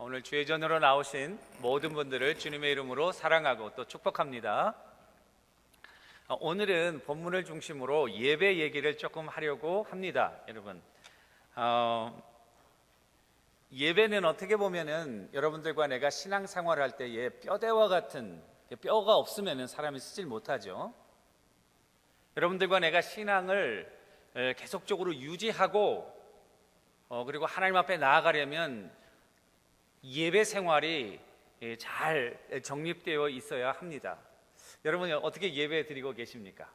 오늘 주의 전으로 나오신 모든 분들을 주님의 이름으로 사랑하고 또 축복합니다. 오늘은 본문을 중심으로 예배 얘기를 조금 하려고 합니다. 여러분, 예배는 어떻게 보면은 여러분들과 내가 신앙생활을 할 때에 뼈대와 같은, 뼈가 없으면은 사람이 쓰질 못하죠. 여러분들과 내가 신앙을 계속적으로 유지하고 그리고 하나님 앞에 나아가려면 예배 생활이 잘 정립되어 있어야 합니다. 여러분 어떻게 예배 드리고 계십니까?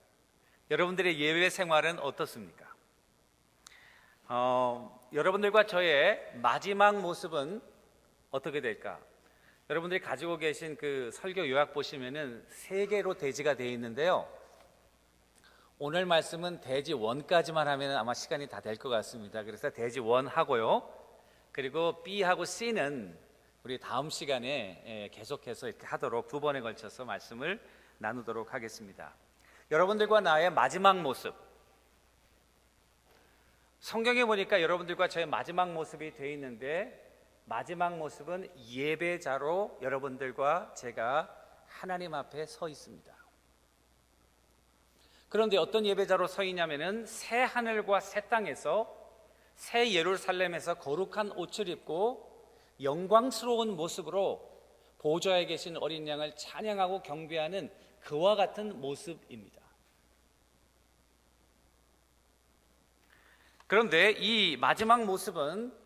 여러분들의 예배 생활은 어떻습니까? 여러분들과 저의 마지막 모습은 어떻게 될까? 여러분들이 가지고 계신 그 설교 요약 보시면은 3개로 대지가 되어 있는데요. 오늘 말씀은 대지 1까지만 하면 아마 시간이 다 될 것 같습니다. 그래서 대지 1 하고요. 그리고 B하고 C는 우리 다음 시간에 계속해서 이렇게 하도록 2번에 걸쳐서 말씀을 나누도록 하겠습니다. 여러분들과 나의 마지막 모습, 성경에 보니까 여러분들과 저의 마지막 모습이 되어 있는데, 마지막 모습은 예배자로 여러분들과 제가 하나님 앞에 서 있습니다. 그런데 어떤 예배자로 서 있냐면은 새 하늘과 새 땅에서, 새 예루살렘에서 거룩한 옷을 입고 영광스러운 모습으로 보좌에 계신 어린 양을 찬양하고 경배하는 그와 같은 모습입니다. 그런데 이 마지막 모습은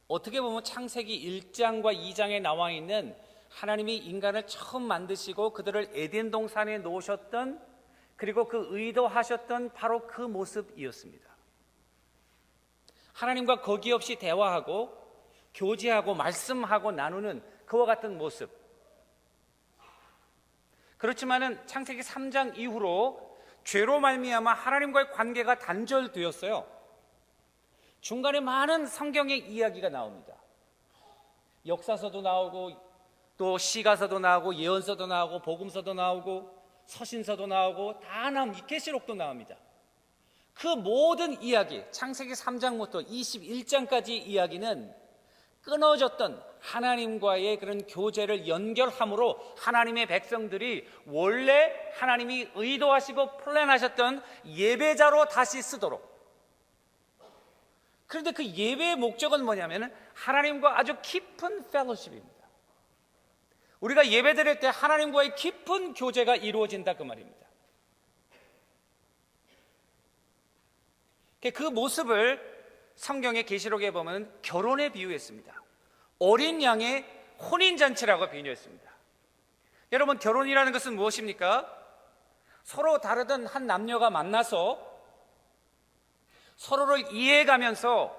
어떻게 보면 창세기 1장과 2장에 나와 있는 하나님이 인간을 처음 만드시고 그들을 에덴 동산에 놓으셨던, 그리고 그 의도하셨던 바로 그 모습이었습니다. 하나님과 거기 없이 대화하고 교제하고 말씀하고 나누는 그와 같은 모습. 그렇지만은 창세기 3장 이후로 죄로 말미암아 하나님과의 관계가 단절되었어요. 중간에 많은 성경의 이야기가 나옵니다. 역사서도 나오고 또 시가서도 나오고 예언서도 나오고 복음서도 나오고 서신서도 나오고 다 나옵니다. 계시록도 나옵니다. 그 모든 이야기, 창세기 3장부터 21장까지 이야기는 끊어졌던 하나님과의 그런 교제를 연결함으로 하나님의 백성들이 원래 하나님이 의도하시고 플랜하셨던 예배자로 다시 쓰도록. 그런데 그 예배의 목적은 뭐냐면 하나님과 아주 깊은 펠로십입니다. 우리가 예배 드릴 때 하나님과의 깊은 교제가 이루어진다 그 말입니다. 그 모습을 성경의 계시록에 보면 결혼에 비유했습니다. 어린 양의 혼인잔치라고 비유했습니다. 여러분, 결혼이라는 것은 무엇입니까? 서로 다르던 한 남녀가 만나서 서로를 이해해가면서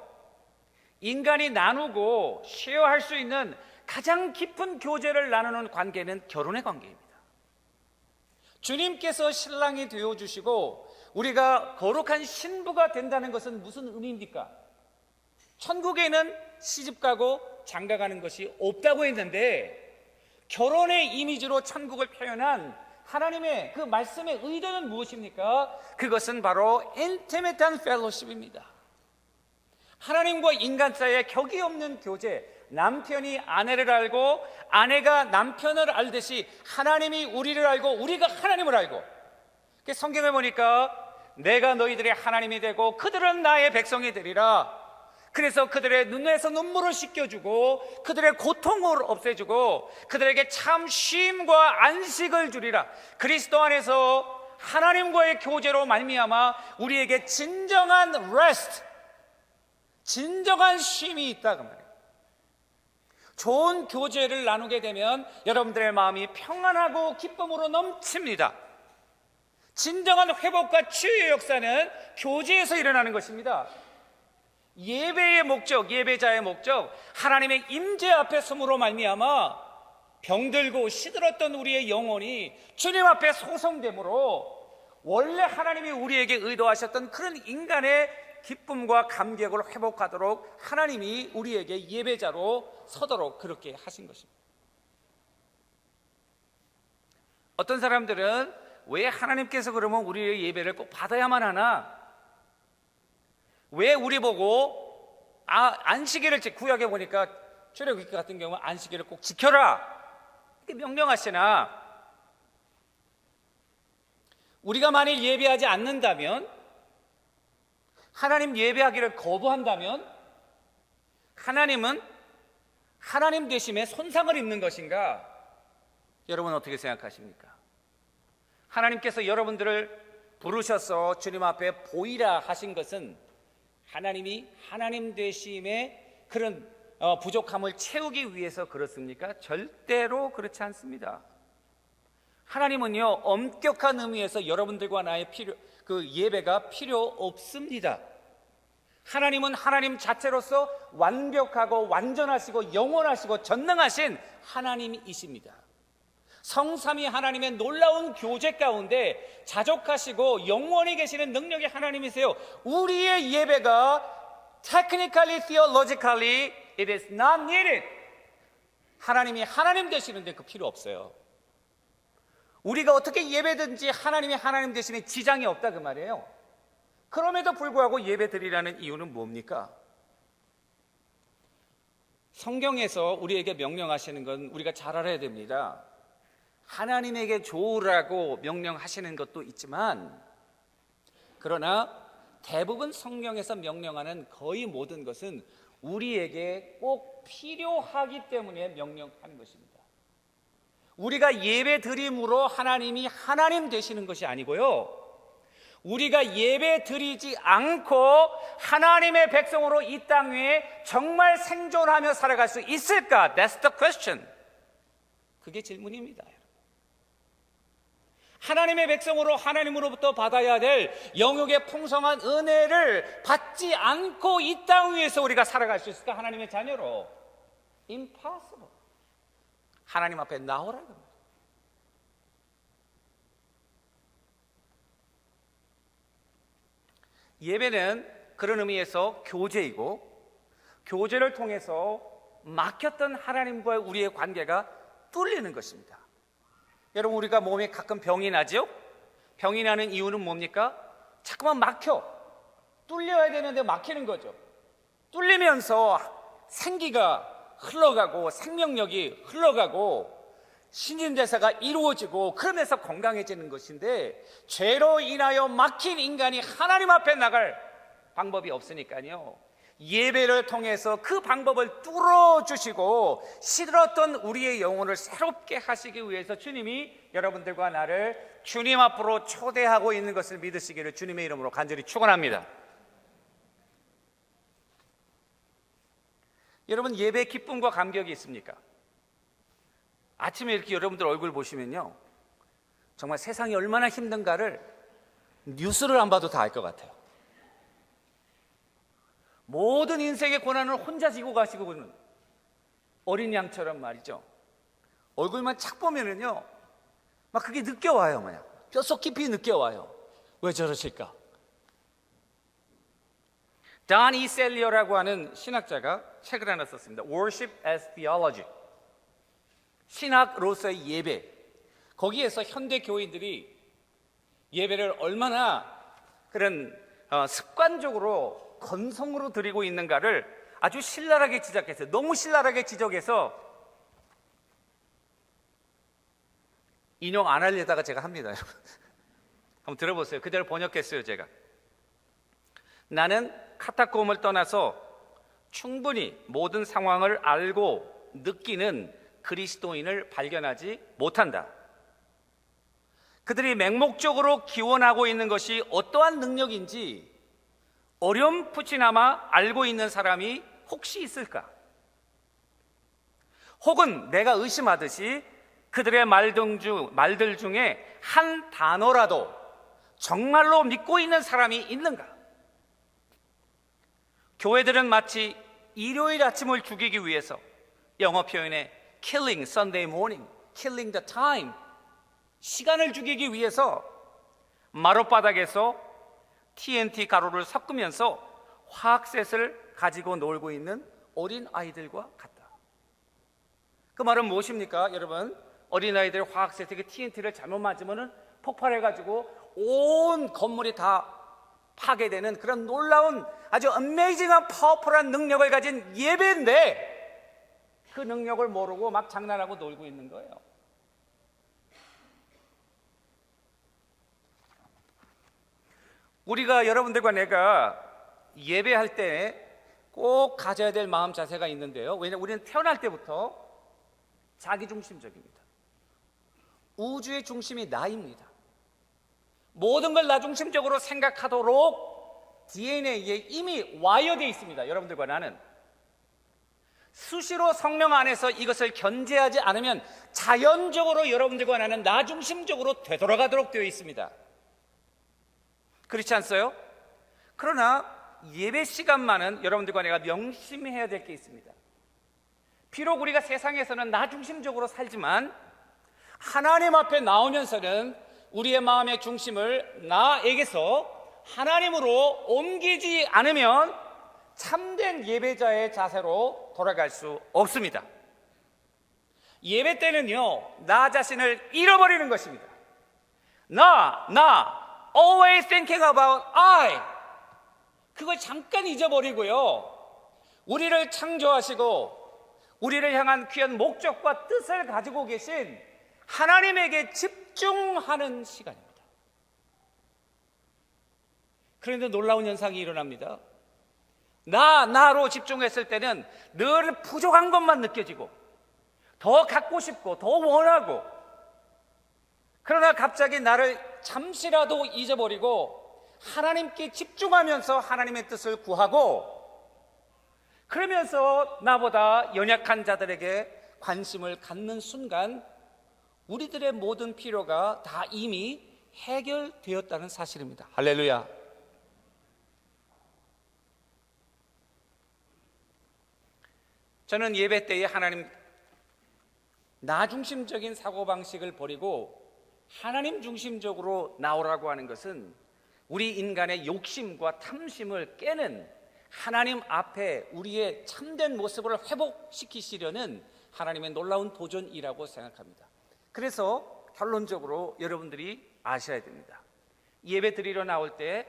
인간이 나누고 쉐어할 수 있는 가장 깊은 교제를 나누는 관계는 결혼의 관계입니다. 주님께서 신랑이 되어주시고 우리가 거룩한 신부가 된다는 것은 무슨 의미입니까? 천국에는 시집가고 장가가는 것이 없다고 했는데, 결혼의 이미지로 천국을 표현한 하나님의 그 말씀의 의도는 무엇입니까? 그것은 바로 인티메트한 펠로십입니다. 하나님과 인간 사이에 격이 없는 교제, 남편이 아내를 알고 아내가 남편을 알듯이 하나님이 우리를 알고 우리가 하나님을 알고, 성경에 보니까 내가 너희들의 하나님이 되고 그들은 나의 백성이 되리라. 그래서 그들의 눈에서 눈물을 씻겨주고 그들의 고통을 없애주고 그들에게 참 쉼과 안식을 주리라. 그리스도 안에서 하나님과의 교제로 말미암아 우리에게 진정한 rest, 진정한 쉼이 있다 그 말이에요. 좋은 교제를 나누게 되면 여러분들의 마음이 평안하고 기쁨으로 넘칩니다. 진정한 회복과 치유의 역사는 교제에서 일어나는 것입니다. 예배의 목적, 예배자의 목적, 하나님의 임재 앞에 서므로 말미암아 병들고 시들었던 우리의 영혼이 주님 앞에 소성됨으로 원래 하나님이 우리에게 의도하셨던 그런 인간의 기쁨과 감격을 회복하도록 하나님이 우리에게 예배자로 서도록 그렇게 하신 것입니다. 어떤 사람들은 왜 하나님께서 그러면 우리의 예배를 꼭 받아야만 하나? 왜 우리 보고 안식일을 구약에 보니까 출애굽기 같은 경우는 안식일을 꼭 지켜라 이렇게 명령하시나, 우리가 만일 예배하지 않는다면, 하나님 예배하기를 거부한다면 하나님은 하나님 되심에 손상을 입는 것인가? 여러분 어떻게 생각하십니까? 하나님께서 여러분들을 부르셔서 주님 앞에 보이라 하신 것은 하나님이 하나님 되심의 그런 부족함을 채우기 위해서 그렇습니까? 절대로 그렇지 않습니다. 하나님은요, 엄격한 의미에서 여러분들과 나의 예배가 필요 없습니다. 하나님은 하나님 자체로서 완벽하고 완전하시고 영원하시고 전능하신 하나님이십니다. 성삼위 하나님의 놀라운 교제 가운데 자족하시고 영원히 계시는 능력의 하나님이세요. 우리의 예배가 technically, theologically, it is not needed. 하나님이 하나님 되시는데 그 필요 없어요. 우리가 어떻게 예배든지 하나님이 하나님 되시는 지장이 없다 그 말이에요. 그럼에도 불구하고 예배 드리라는 이유는 뭡니까? 성경에서 우리에게 명령하시는 건 우리가 잘 알아야 됩니다. 하나님에게 좋으라고 명령하시는 것도 있지만, 그러나 대부분 성경에서 명령하는 거의 모든 것은 우리에게 꼭 필요하기 때문에 명령하는 것입니다. 우리가 예배 드림으로 하나님이 하나님 되시는 것이 아니고요, 우리가 예배 드리지 않고 하나님의 백성으로 이 땅 위에 정말 생존하며 살아갈 수 있을까? That's the question. 그게 질문입니다. 하나님의 백성으로 하나님으로부터 받아야 될 영역의 풍성한 은혜를 받지 않고 이 땅 위에서 우리가 살아갈 수 있을까? 하나님의 자녀로. Impossible. 하나님 앞에 나오라는 겁니다. 예배는 그런 의미에서 교제이고, 교제를 통해서 막혔던 하나님과의 우리의 관계가 뚫리는 것입니다. 여러분, 우리가 몸에 가끔 병이 나죠? 병이 나는 이유는 뭡니까? 자꾸만 막혀. 뚫려야 되는데 막히는 거죠. 뚫리면서 생기가 흘러가고 생명력이 흘러가고 신진대사가 이루어지고 그러면서 건강해지는 것인데, 죄로 인하여 막힌 인간이 하나님 앞에 나갈 방법이 없으니까요, 예배를 통해서 그 방법을 뚫어주시고 시들었던 우리의 영혼을 새롭게 하시기 위해서 주님이 여러분들과 나를 주님 앞으로 초대하고 있는 것을 믿으시기를 주님의 이름으로 간절히 축원합니다. 여러분, 예배에 기쁨과 감격이 있습니까? 아침에 이렇게 여러분들 얼굴 보시면요, 정말 세상이 얼마나 힘든가를 뉴스를 안 봐도 다 알 것 같아요. 모든 인생의 고난을 혼자 지고 가시고는 어린 양처럼 말이죠. 얼굴만 착 보면은요, 막 그게 느껴와요. 그냥 뼛속 깊이 느껴와요. 왜 저러실까? 단 이셀리어라고 하는 신학자가 책을 하나 썼습니다. Worship as Theology. 신학으로서의 예배. 거기에서 현대 교인들이 예배를 얼마나 그런 습관적으로 건성으로 드리고 있는가를 아주 신랄하게 지적했어요. 너무 신랄하게 지적해서 인용 안 하려다가 제가 합니다. 여러분, 한번 들어보세요. 그대로 번역했어요. 제가, 나는 카타콤을 떠나서 충분히 모든 상황을 알고 느끼는 그리스도인을 발견하지 못한다. 그들이 맹목적으로 기원하고 있는 것이 어떠한 능력인지 어렴풋이나마 알고 있는 사람이 혹시 있을까? 혹은 내가 의심하듯이 그들의 말들 중에 한 단어라도 정말로 믿고 있는 사람이 있는가? 교회들은 마치 일요일 아침을 죽이기 위해서 영어 표현에 killing Sunday morning, killing the time, 시간을 죽이기 위해서 마룻바닥에서 TNT 가루를 섞으면서 화학셋을 가지고 놀고 있는 어린 아이들과 같다. 그 말은 무엇입니까? 여러분, 어린 아이들 화학셋에게 TNT를 잘못 맞으면 폭발해가지고 온 건물이 다 파괴되는 그런 놀라운 아주 어메이징한 파워풀한 능력을 가진 예배인데, 그 능력을 모르고 막 장난하고 놀고 있는 거예요. 우리가, 여러분들과 내가 예배할 때 꼭 가져야 될 마음 자세가 있는데요. 왜냐하면 우리는 태어날 때부터 자기중심적입니다. 우주의 중심이 나입니다. 모든 걸 나중심적으로 생각하도록 DNA에 이미 와이어되어 있습니다. 여러분들과 나는 수시로 성령 안에서 이것을 견제하지 않으면 자연적으로 여러분들과 나는 나중심적으로 되돌아가도록 되어 있습니다. 그렇지 않어요? 그러나 예배 시간만은 여러분들과 내가 명심해야 될 게 있습니다. 비록 우리가 세상에서는 나중심적으로 살지만 하나님 앞에 나오면서는 우리의 마음의 중심을 나에게서 하나님으로 옮기지 않으면 참된 예배자의 자세로 돌아갈 수 없습니다. 예배 때는요, 나 자신을 잃어버리는 것입니다. always thinking about I. 그걸 잠깐 잊어버리고요, 우리를 창조하시고 우리를 향한 귀한 목적과 뜻을 가지고 계신 하나님에게 집중하는 시간입니다. 그런데 놀라운 현상이 일어납니다. 나로 집중했을 때는 늘 부족한 것만 느껴지고 더 갖고 싶고 더 원하고, 그러나 갑자기 나를 잠시라도 잊어버리고 하나님께 집중하면서 하나님의 뜻을 구하고, 그러면서 나보다 연약한 자들에게 관심을 갖는 순간 우리들의 모든 필요가 다 이미 해결되었다는 사실입니다. 할렐루야. 저는 예배 때에 하나님, 나 중심적인 사고방식을 버리고 하나님 중심적으로 나오라고 하는 것은 우리 인간의 욕심과 탐심을 깨는, 하나님 앞에 우리의 참된 모습을 회복시키시려는 하나님의 놀라운 도전이라고 생각합니다. 그래서 결론적으로 여러분들이 아셔야 됩니다. 예배 드리러 나올 때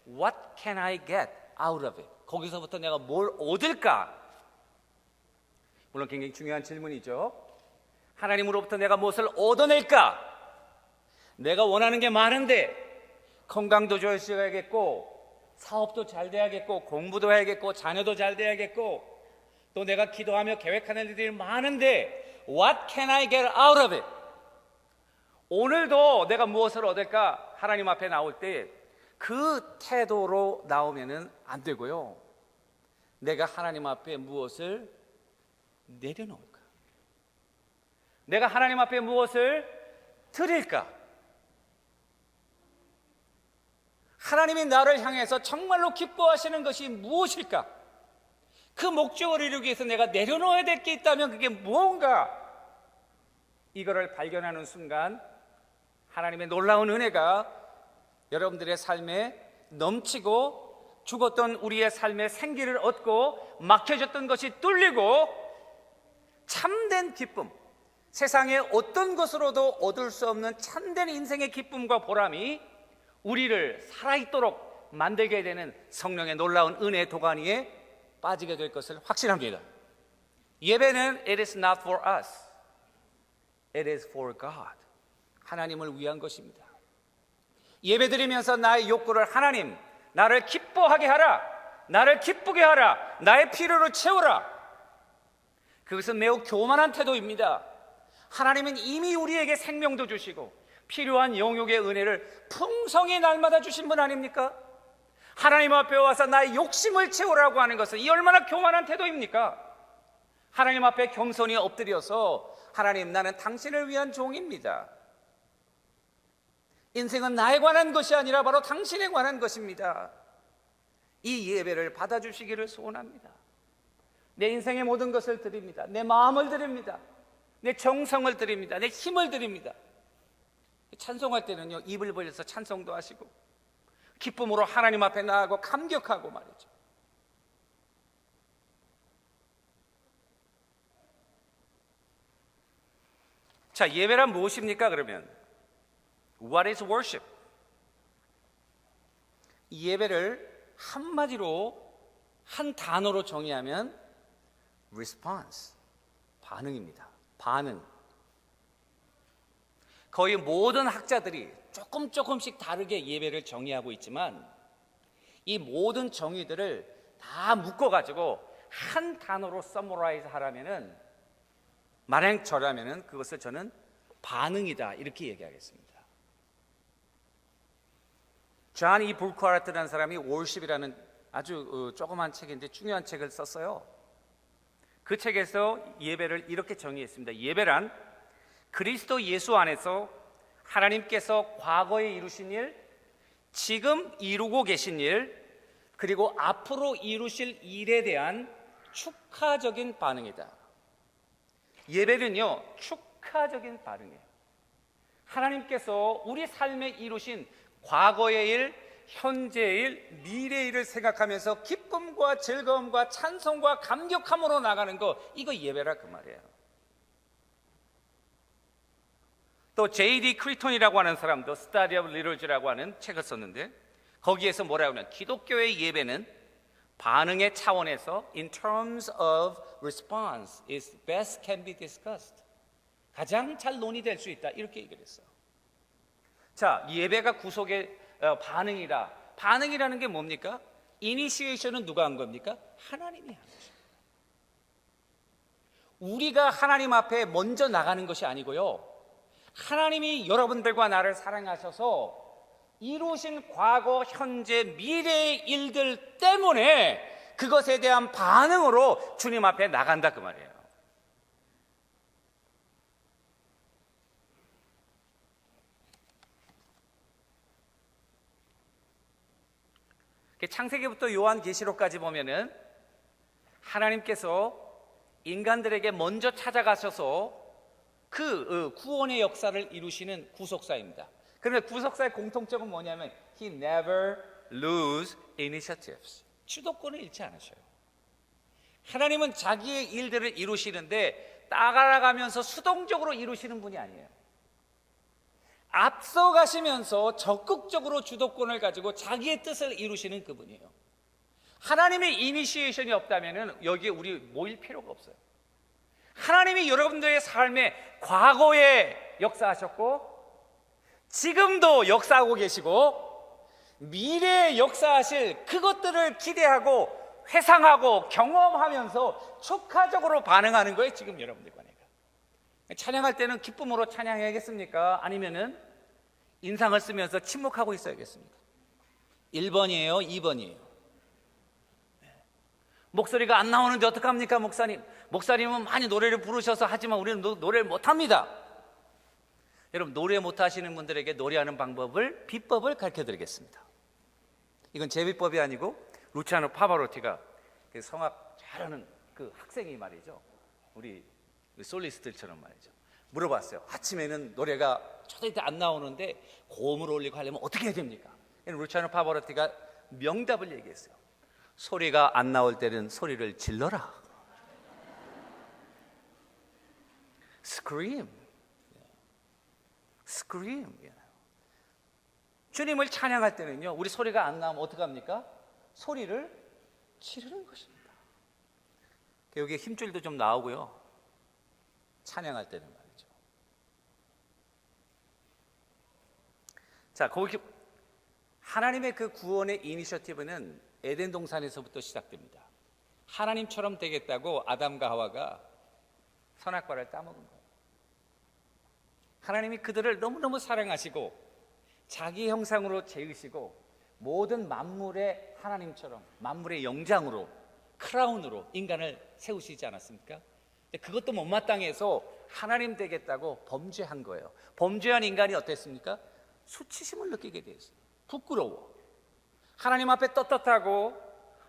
What can I get out of it? 거기서부터 내가 뭘 얻을까? 물론 굉장히 중요한 질문이죠. 하나님으로부터 내가 무엇을 얻어낼까? 내가 원하는 게 많은데 건강도 좋아져야겠고, 사업도 잘 돼야겠고, 공부도 해야겠고, 자녀도 잘 돼야겠고, 또 내가 기도하며 계획하는 일들이 많은데 What can I get out of it? 오늘도 내가 무엇을 얻을까? 하나님 앞에 나올 때 그 태도로 나오면은 안 되고요, 내가 하나님 앞에 무엇을 내려놓을까? 내가 하나님 앞에 무엇을 드릴까? 하나님이 나를 향해서 정말로 기뻐하시는 것이 무엇일까? 그 목적을 이루기 위해서 내가 내려놓아야 될 게 있다면 그게 무언가? 이거를 발견하는 순간 하나님의 놀라운 은혜가 여러분들의 삶에 넘치고, 죽었던 우리의 삶에 생기를 얻고, 막혀졌던 것이 뚫리고, 참된 기쁨, 세상의 어떤 것으로도 얻을 수 없는 참된 인생의 기쁨과 보람이 우리를 살아있도록 만들게 되는 성령의 놀라운 은혜의 도가니에 빠지게 될 것을 확신합니다. 예배는 It is not for us, It is for God. 하나님을 위한 것입니다. 예배 드리면서 나의 욕구를, 하나님 나를 기뻐하게 하라, 나를 기쁘게 하라, 나의 필요를 채우라, 그것은 매우 교만한 태도입니다. 하나님은 이미 우리에게 생명도 주시고 필요한 영육의 은혜를 풍성히 날마다 주신 분 아닙니까? 하나님 앞에 와서 나의 욕심을 채우라고 하는 것은 이 얼마나 교만한 태도입니까? 하나님 앞에 겸손히 엎드려서 하나님, 나는 당신을 위한 종입니다. 인생은 나에 관한 것이 아니라 바로 당신에 관한 것입니다. 이 예배를 받아주시기를 소원합니다. 내 인생의 모든 것을 드립니다. 내 마음을 드립니다. 내 정성을 드립니다. 내 힘을 드립니다. 찬송할 때는요, 입을 벌려서 찬송도 하시고 기쁨으로 하나님 앞에 나아가고 감격하고 말이죠. 자, 예배란 무엇입니까? 그러면 What is worship? 이 예배를 한마디로, 한 단어로 정의하면 response, 반응입니다. 반응. 거의 모든 학자들이 조금씩 다르게 예배를 정의하고 있지만 이 모든 정의들을 다 묶어가지고 한 단어로 서머라이즈 하라면은, 만약 저라면은 그것을 저는 반응이다 이렇게 얘기하겠습니다. 존 E. 불카르트라는 사람이 월십이라는 아주 조그만 책인데 중요한 책을 썼어요. 그 책에서 예배를 이렇게 정의했습니다. 예배란 그리스도 예수 안에서 하나님께서 과거에 이루신 일, 지금 이루고 계신 일, 그리고 앞으로 이루실 일에 대한 축하적인 반응이다. 예배는요, 축하적인 반응이에요. 하나님께서 우리 삶에 이루신 과거의 일, 현재의 일, 미래의 일을 생각하면서 기쁨과 즐거움과 찬송과 감격함으로 나가는 거, 이거 예배라 그 말이에요. 또 J.D. 크리톤이라고 하는 사람도 Study of Liturgy라고 하는 책을 썼는데 거기에서 뭐라고 하면 기독교의 예배는 반응의 차원에서 in terms of response is best can be discussed. 가장 잘 논의될 수 있다 이렇게 얘기를 했어요. 자, 예배가 구속의 반응이라. 반응이라는 게 뭡니까? 이니시에이션은 누가 한 겁니까? 하나님이 한 것입니다. 우리가 하나님 앞에 먼저 나가는 것이 아니고요, 하나님이 여러분들과 나를 사랑하셔서 이루신 과거, 현재, 미래의 일들 때문에 그것에 대한 반응으로 주님 앞에 나간다 그 말이에요. 창세기부터 요한계시록까지 보면은 하나님께서 인간들에게 먼저 찾아가셔서 그 구원의 역사를 이루시는 구속사입니다. 그런데 구속사의 공통점은 뭐냐면 He never lose initiatives. 주도권을 잃지 않으셔요. 하나님은 자기의 일들을 이루시는데 따라가면서 수동적으로 이루시는 분이 아니에요. 앞서가시면서 적극적으로 주도권을 가지고 자기의 뜻을 이루시는 그분이에요. 하나님의 이니시에이션이 없다면 여기에 우리 모일 필요가 없어요. 하나님이 여러분들의 삶에 과거에 역사하셨고 지금도 역사하고 계시고 미래에 역사하실 그것들을 기대하고 회상하고 경험하면서 축하적으로 반응하는 거예요. 지금 여러분들과 내가 찬양할 때는 기쁨으로 찬양해야겠습니까? 아니면은 인상을 쓰면서 침묵하고 있어야겠습니까? 1번이에요? 2번이에요? 목소리가 안 나오는데 어떡합니까 목사님? 목사님은 많이 노래를 부르셔서 하지만 우리는 노래를 못합니다. 여러분, 노래 못하시는 분들에게 노래하는 방법을, 비법을 가르쳐드리겠습니다. 이건 제 비법이 아니고 루치아노 파바로티가 성악 잘하는 그 학생이 말이죠, 우리 솔리스트들처럼 말이죠, 물어봤어요. 아침에는 노래가 초대때 안 나오는데 고음을 올리고 하려면 어떻게 해야 됩니까? 루치아노 파바로티가 명답을 얘기했어요. 소리가 안 나올 때는 소리를 질러라. Scream. 주님을 찬양할 때는요, 우리 소리가 안 나오면 어떡합니까? 소리를 지르는 것입니다. 여기에 힘줄도 좀 나오고요, 찬양할 때는 말이죠. 자, 거기 하나님의 그 구원의 이니셔티브는 에덴 동산에서부터 시작됩니다. 하나님처럼 되겠다고 아담과 하와가 선악과를 따먹은 거예요. 하나님이 그들을 너무너무 사랑하시고 자기 형상으로 재으시고 모든 만물의 하나님처럼 만물의 영장으로, 크라운으로 인간을 세우시지 않았습니까? 그것도 못마땅해서 하나님 되겠다고 범죄한 거예요. 범죄한 인간이 어땠습니까? 수치심을 느끼게 됐어요. 부끄러워. 하나님 앞에 떳떳하고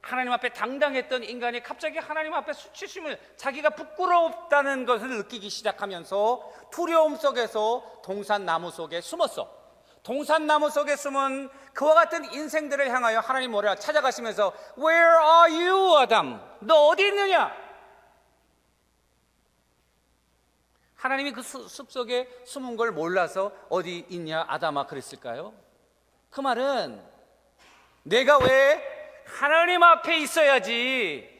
하나님 앞에 당당했던 인간이 갑자기 하나님 앞에 수치심을, 자기가 부끄럽다는 것을 느끼기 시작하면서 두려움 속에서 동산나무 속에 숨었어. 동산나무 속에 숨은 그와 같은 인생들을 향하여 하나님 뭐라 찾아가시면서 Where are you, 아담? 너 어디 있느냐? 하나님이 그 숲속에 숨은 걸 몰라서 어디 있냐 아담아 그랬을까요? 그 말은 내가 왜 하나님 앞에 있어야지,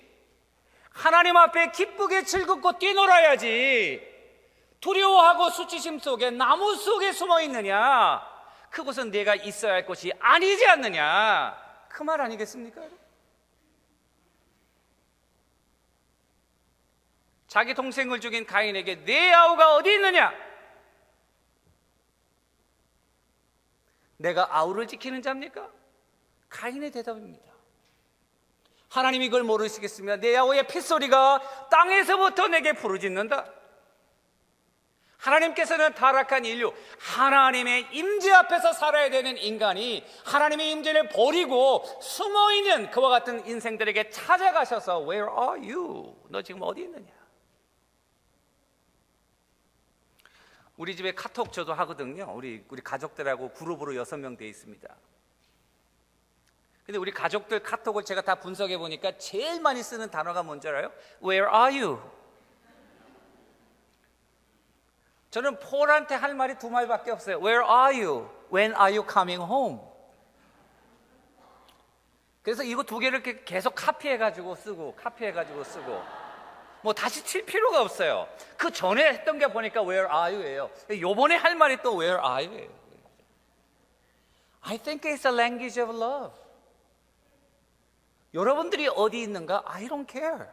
하나님 앞에 기쁘게 즐겁고 뛰놀아야지. 두려워하고 수치심 속에 나무 속에 숨어 있느냐? 그곳은 내가 있어야 할 곳이 아니지 않느냐? 그 말 아니겠습니까? 자기 동생을 죽인 가인에게 내 아우가 어디 있느냐? 내가 아우를 지키는 자입니까? 가인의 대답입니다. 하나님이 이걸 모르시겠으면 내 아우의 핏소리가 땅에서부터 내게 부르짖는다. 하나님께서는 타락한 인류, 하나님의 임재 앞에서 살아야 되는 인간이 하나님의 임재를 버리고 숨어있는 그와 같은 인생들에게 찾아가셔서 Where are you? 너 지금 어디 있느냐? 우리 집에 카톡 저도 하거든요. 우리 가족들하고 그룹으로 6명 돼 있습니다. 근데 우리 가족들 카톡을 제가 다 분석해 보니까 제일 많이 쓰는 단어가 뭔지 알아요? Where are you? 저는 폴한테 할 말이 2말밖에 없어요. Where are you? When are you coming home? 그래서 이거 2개를 이렇게 계속 카피해가지고 쓰고 뭐 다시 칠 필요가 없어요. 그 전에 했던 게 보니까 Where are you예요. 요번에 할 말이 또 Where are you예요. I think it's a language of love. 여러분들이 어디 있는가? I don't care.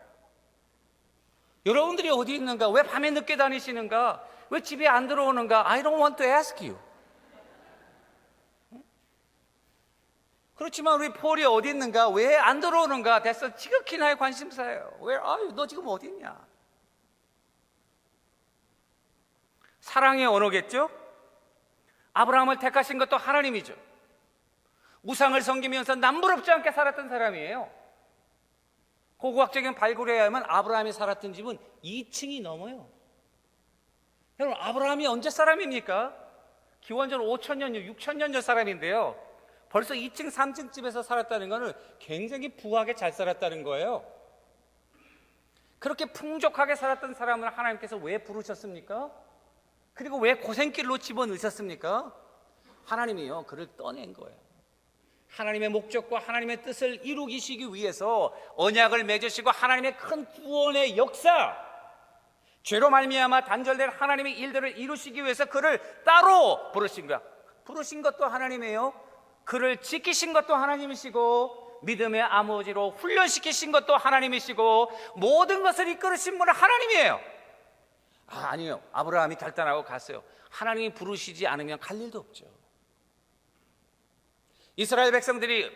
여러분들이 어디 있는가? 왜 밤에 늦게 다니시는가? 왜 집에 안 들어오는가? I don't want to ask you. 그렇지만 우리 폴이 어디 있는가? 왜 안 들어오는가? 됐어. 지극히 나의 관심사예요. Where are you? 너 지금 어디 있냐? 사랑의 언어겠죠? 아브라함을 택하신 것도 하나님이죠. 우상을 섬기면서 남부럽지 않게 살았던 사람이에요. 고고학적인 발굴에 의하면 아브라함이 살았던 집은 2층이 넘어요. 여러분, 아브라함이 언제 사람입니까? 기원전 5,000년, 6,000년 전 사람인데요. 벌써 2층, 3층 집에서 살았다는 것은 굉장히 부하게 잘 살았다는 거예요. 그렇게 풍족하게 살았던 사람을 하나님께서 왜 부르셨습니까? 그리고 왜 고생길로 집어넣으셨습니까? 하나님이요, 그를 떠낸 거예요. 하나님의 목적과 하나님의 뜻을 이루시기 위해서 언약을 맺으시고 하나님의 큰 구원의 역사, 죄로 말미암아 단절된 하나님의 일들을 이루시기 위해서 그를 따로 부르신 거야. 부르신 것도 하나님이에요. 그를 지키신 것도 하나님이시고 믿음의 아버지로 훈련시키신 것도 하나님이시고 모든 것을 이끌으신 분은 하나님이에요. 아니요, 아브라함이 결단하고 갔어요. 하나님이 부르시지 않으면 갈 일도 없죠. 이스라엘 백성들이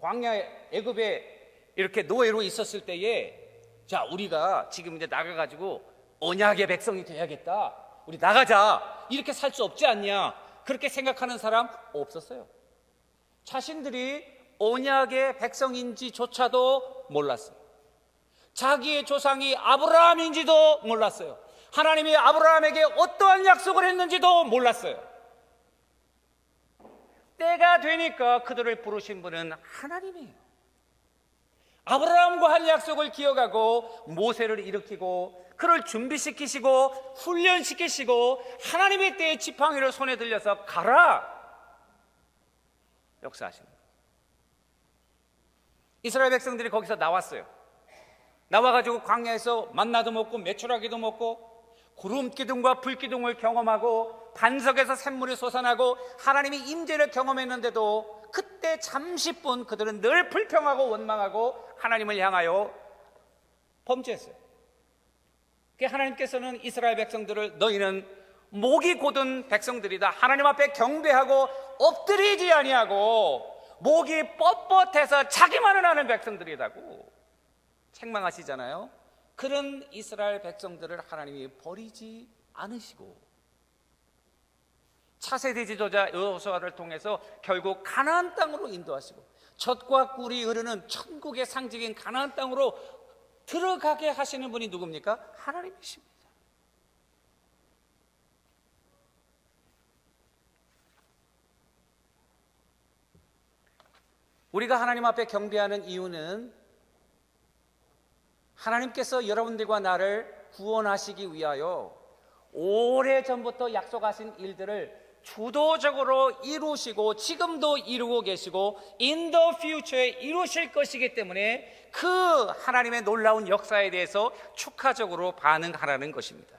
광야에 애굽에 이렇게 노예로 있었을 때에 자, 우리가 지금 이제 나가가지고 언약의 백성이 돼야겠다, 우리 나가자, 이렇게 살 수 없지 않냐, 그렇게 생각하는 사람 없었어요. 자신들이 언약의 백성인지조차도 몰랐어요. 자기의 조상이 아브라함인지도 몰랐어요. 하나님이 아브라함에게 어떠한 약속을 했는지도 몰랐어요. 때가 되니까 그들을 부르신 분은 하나님이에요. 아브라함과 한 약속을 기억하고 모세를 일으키고 그를 준비시키시고 훈련시키시고 하나님의 때에 지팡이를 손에 들려서 가라 역사하십니다. 이스라엘 백성들이 거기서 나왔어요. 나와가지고 광야에서 만나도 먹고 메추라기도 먹고 구름 기둥과 불 기둥을 경험하고 반석에서 샘물이 솟아나고 하나님의 임재를 경험했는데도 그때 잠시뿐 그들은 늘 불평하고 원망하고 하나님을 향하여 범죄했어요. 하나님께서는 이스라엘 백성들을 너희는 목이 곧은 백성들이다, 하나님 앞에 경배하고 엎드리지 아니하고 목이 뻣뻣해서 자기만을 아는 백성들이라고 책망하시잖아요. 그런 이스라엘 백성들을 하나님이 버리지 않으시고 차세대 지도자 여호수아를 통해서 결국 가나안 땅으로 인도하시고 젖과 꿀이 흐르는 천국의 상징인 가나안 땅으로 들어가게 하시는 분이 누굽니까? 하나님이십니다. 우리가 하나님 앞에 경배하는 이유는 하나님께서 여러분들과 나를 구원하시기 위하여 오래전부터 약속하신 일들을 주도적으로 이루시고 지금도 이루고 계시고 in the future에 이루실 것이기 때문에 그 하나님의 놀라운 역사에 대해서 축하적으로 반응하라는 것입니다.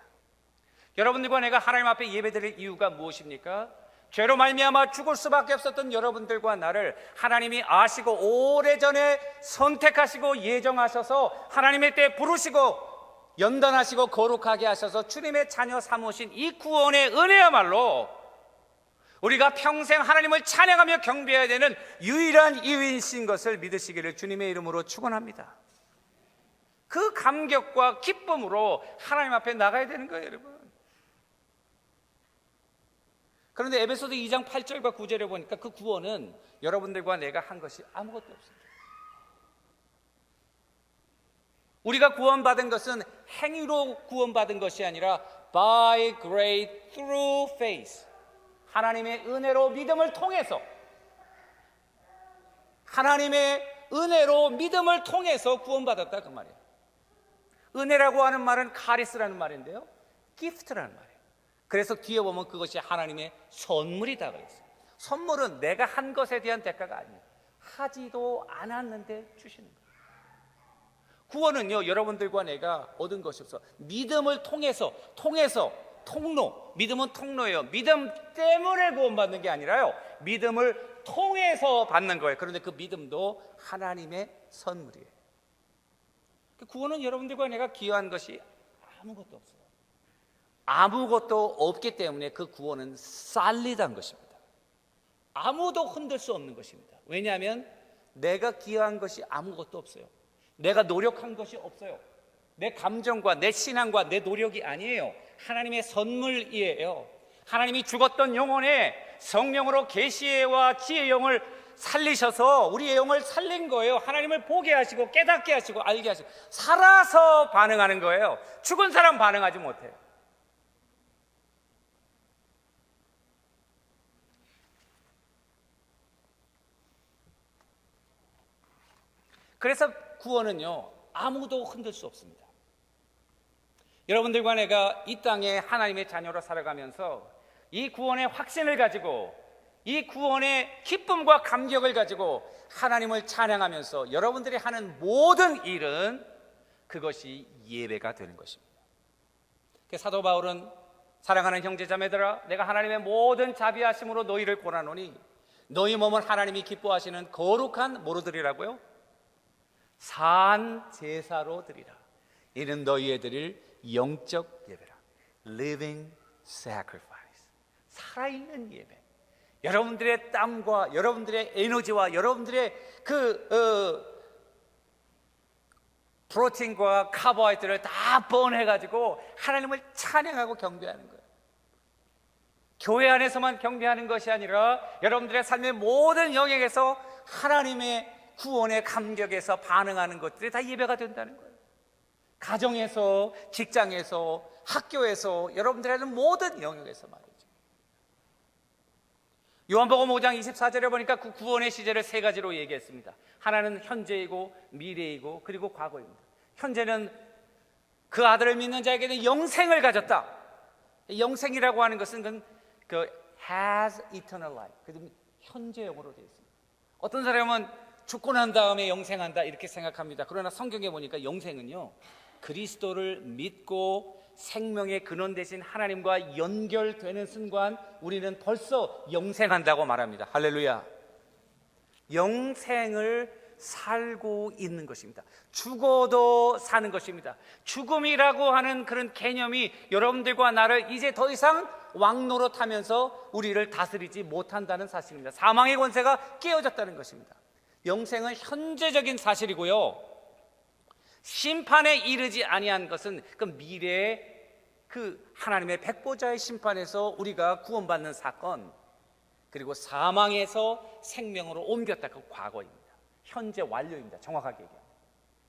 여러분들과 내가 하나님 앞에 예배드릴 이유가 무엇입니까? 죄로 말미암아 죽을 수밖에 없었던 여러분들과 나를 하나님이 아시고 오래전에 선택하시고 예정하셔서 하나님의 때 부르시고 연단하시고 거룩하게 하셔서 주님의 자녀 삼으신 이 구원의 은혜야말로 우리가 평생 하나님을 찬양하며 경배해야 되는 유일한 이유이신 것을 믿으시기를 주님의 이름으로 축원합니다. 그 감격과 기쁨으로 하나님 앞에 나가야 되는 거예요, 여러분. 그런데 에베소서 2장 8절과 9절에 보니까 그 구원은 여러분들과 내가 한 것이 아무것도 없습니다. 우리가 구원받은 것은 행위로 구원받은 것이 아니라 by grace through faith, 하나님의 은혜로 믿음을 통해서, 하나님의 은혜로 믿음을 통해서 구원받았다, 그 말이에요. 은혜라고 하는 말은 카리스라는 말인데요, 기프트라는 말이에요. 그래서 뒤에 보면 그것이 하나님의 선물이다 그랬어요. 선물은 내가 한 것에 대한 대가가 아니에요. 하지도 않았는데 주시는 거예요. 구원은요, 여러분들과 내가 얻은 것이 없어. 믿음을 통해서 통로, 믿음은 통로예요. 믿음 때문에 구원받는 게 아니라요, 믿음을 통해서 받는 거예요. 그런데 그 믿음도 하나님의 선물이에요. 구원은 여러분들과 내가 기여한 것이 아무것도 없어요. 아무것도 없기 때문에 그 구원은 살리다는 것입니다. 아무도 흔들 수 없는 것입니다. 왜냐하면 내가 기여한 것이 아무것도 없어요. 내가 노력한 것이 없어요. 내 감정과 내 신앙과 내 노력이 아니에요. 하나님의 선물이에요. 하나님이 죽었던 영혼에 성령으로 계시와 지혜의 영을 살리셔서 우리의 영을 살린 거예요. 하나님을 보게 하시고 깨닫게 하시고 알게 하시고 살아서 반응하는 거예요. 죽은 사람 반응하지 못해요. 그래서 구원은요, 아무도 흔들 수 없습니다. 여러분들과 내가 이 땅에 하나님의 자녀로 살아가면서 이 구원의 확신을 가지고 이 구원의 기쁨과 감격을 가지고 하나님을 찬양하면서 여러분들이 하는 모든 일은 그것이 예배가 되는 것입니다. 사도 바울은 사랑하는 형제자매들아, 내가 하나님의 모든 자비하심으로 너희를 권하노니 너희 몸은 하나님이 기뻐하시는 거룩한 뭐로 드리라고요? 산 제사로 드리라. 이는 너희의 드릴 영적 예배라. Living sacrifice. 살아있는 예배. 여러분들의 땀과 여러분들의 에너지와 여러분들의 프로틴과 카보하이드를 다 번해가지고 하나님을 찬양하고 경배하는 거예요. 교회 안에서만 경배하는 것이 아니라 여러분들의 삶의 모든 영역에서 하나님의 구원의 감격에서 반응하는 것들이 다 예배가 된다는 거예요. 가정에서, 직장에서, 학교에서, 여러분들의 모든 영역에서 말이죠. 요한복음 5장 24절에 보니까 그 구원의 시제를 세 가지로 얘기했습니다. 하나는 현재이고 미래이고 그리고 과거입니다. 현재는 그 아들을 믿는 자에게는 영생을 가졌다. 영생이라고 하는 것은 그 has eternal life, 그 현재형으로 되어 있습니다. 어떤 사람은 죽고 난 다음에 영생한다 이렇게 생각합니다. 그러나 성경에 보니까 영생은요, 그리스도를 믿고 생명의 근원 되신 하나님과 연결되는 순간 우리는 벌써 영생한다고 말합니다. 할렐루야. 영생을 살고 있는 것입니다. 죽어도 사는 것입니다. 죽음이라고 하는 그런 개념이 여러분들과 나를 이제 더 이상 왕노릇하면서 우리를 다스리지 못한다는 사실입니다. 사망의 권세가 깨어졌다는 것입니다. 영생은 현재적인 사실이고요, 심판에 이르지 아니한 것은 그 미래의 그 하나님의 백보자의 심판에서 우리가 구원받는 사건, 그리고 사망에서 생명으로 옮겼다, 그 과거입니다. 현재 완료입니다. 정확하게 얘기하면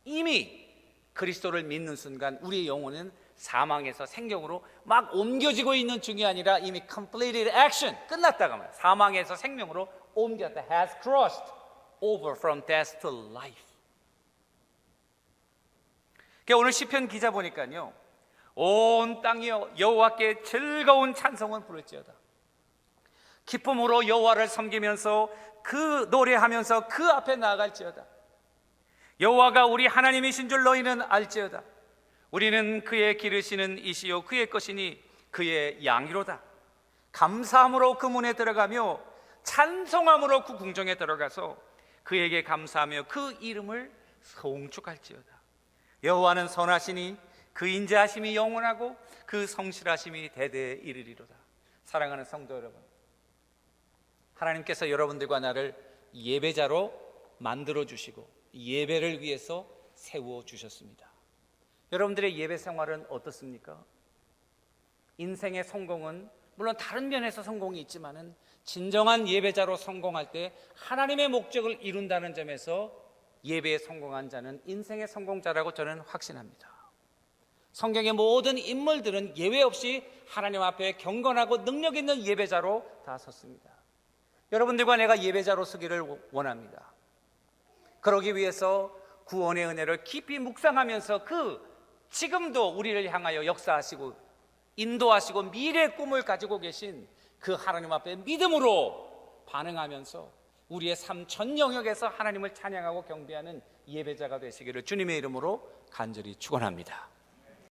이미 그리스도를 믿는 순간 우리의 영혼은 사망에서 생명으로 막 옮겨지고 있는 중이 아니라 이미 completed action, 끝났다가 말이에요. 사망에서 생명으로 옮겼다, has crossed over from death to life. 오늘 시편 기자 보니까요, 온 땅이여 여호와께 즐거운 찬송은 부를지어다. 기쁨으로 여호와를 섬기면서 그 노래하면서 그 앞에 나아갈지어다. 여호와가 우리 하나님이신 줄 너희는 알지어다. 우리는 그의 기르시는 이시요 그의 것이니 그의 양이로다. 감사함으로 그 문에 들어가며 찬송함으로 그 궁정에 들어가서 그에게 감사하며 그 이름을 송축할지어다. 여호와는 선하시니 그 인자하심이 영원하고 그 성실하심이 대대에 이르리로다. 사랑하는 성도 여러분, 하나님께서 여러분들과 나를 예배자로 만들어 주시고 예배를 위해서 세워 주셨습니다. 여러분들의 예배 생활은 어떻습니까? 인생의 성공은 물론 다른 면에서 성공이 있지만은 진정한 예배자로 성공할 때 하나님의 목적을 이룬다는 점에서 예배에 성공한 자는 인생의 성공자라고 저는 확신합니다. 성경의 모든 인물들은 예외 없이 하나님 앞에 경건하고 능력 있는 예배자로 다 섰습니다. 여러분들과 내가 예배자로 서기를 원합니다. 그러기 위해서 구원의 은혜를 깊이 묵상하면서 지금도 우리를 향하여 역사하시고 인도하시고 미래의 꿈을 가지고 계신 그 하나님 앞에 믿음으로 반응하면서 우리의 삶 전 영역에서 하나님을 찬양하고 경배하는 예배자가 되시기를 주님의 이름으로 간절히 축원합니다.